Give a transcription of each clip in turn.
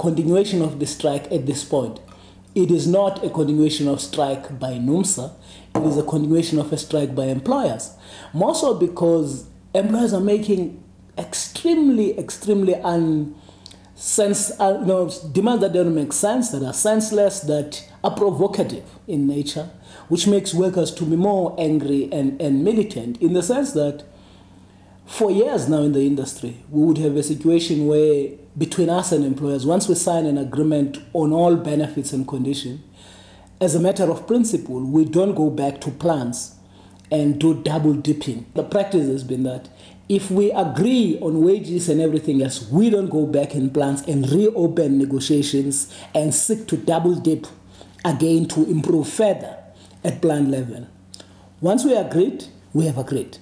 continuation of the strike at this point. It is not a continuation of strike by Numsa. It is a continuation of a strike by employers. More so because employers are making extremely demands that don't make sense, that are senseless, that are provocative in nature, which makes workers to be more angry and militant, in the sense that for years now in the industry, we would have a situation where between us and employers, once we sign an agreement on all benefits and conditions, as a matter of principle, we don't go back to plans and do double dipping. The practice has been that if we agree on wages and everything else, we don't go back in plans and reopen negotiations and seek to double dip again to improve further at plant level. Once we agreed, we have agreed.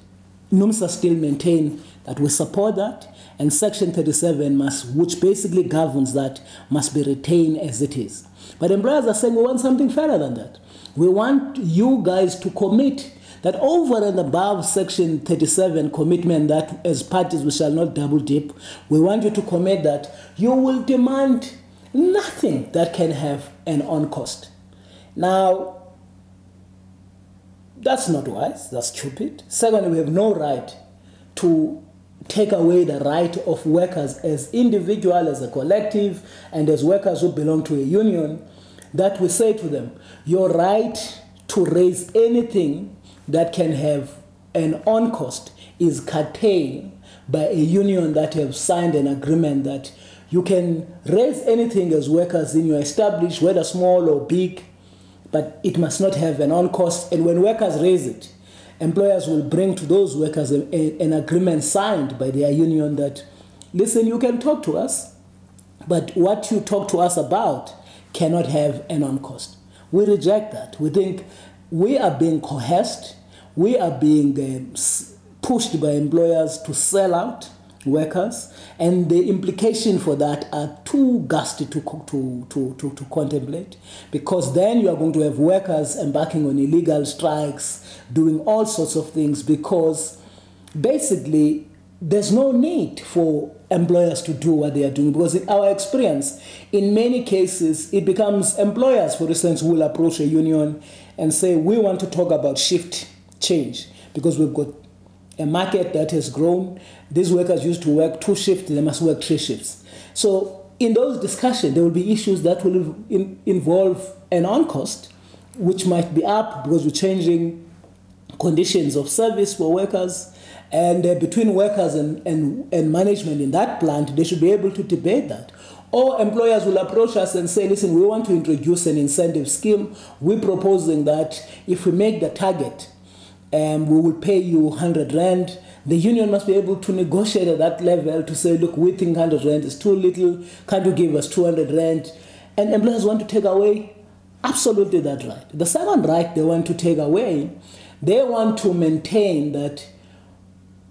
Numsa still maintain that we support that, and Section 37 which basically governs that, must be retained as it is. But employers are saying we want something further than that. We want you guys to commit that over and above Section 37 commitment that as parties we shall not double dip, we want you to commit that you will demand nothing that can have an on cost. Now, that's not wise, that's stupid. Secondly, we have no right to take away the right of workers as individuals, as a collective, and as workers who belong to a union, that we say to them, your right to raise anything that can have an on cost is curtailed by a union that have signed an agreement that you can raise anything as workers in your established, whether small or big, but it must not have an on cost. And when workers raise it, employers will bring to those workers an agreement signed by their union that, listen, you can talk to us, but what you talk to us about cannot have an on cost. We reject that. We think we are being coerced, we are being pushed by employers to sell out workers, and the implication for that are too ghastly to contemplate, because then you are going to have workers embarking on illegal strikes, doing all sorts of things, because basically there's no need for employers to do what they are doing, because in our experience, in many cases, it becomes employers, for instance, who will approach a union and say, we want to talk about shift change, because we've got a market that has grown. These workers used to work 2 shifts, they must work 3 shifts. So in those discussions, there will be issues that will involve an on cost, which might be up because we're changing conditions of service for workers. And between workers and management in that plant, they should be able to debate that. Or employers will approach us and say, listen, we want to introduce an incentive scheme. We're proposing that if we make the target, we will pay you 100 Rand. The union must be able to negotiate at that level to say, look, we think 100 Rand is too little. Can't you give us 200 Rand? And employers want to take away absolutely that right. The second right they want to take away, they want to maintain that,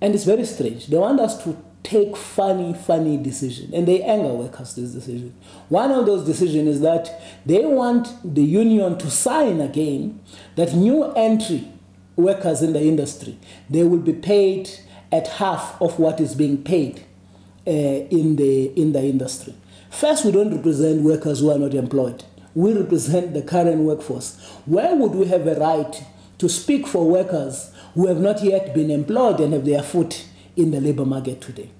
and it's very strange, they want us to take funny decisions, and they anger workers, this decision. One of those decisions is that they want the union to sign again that new entry workers in the industry, they will be paid at half of what is being paid in the industry. First, we don't represent workers who are not employed. We represent the current workforce. Where would we have a right to speak for workers who have not yet been employed and have their foot in the labor market today?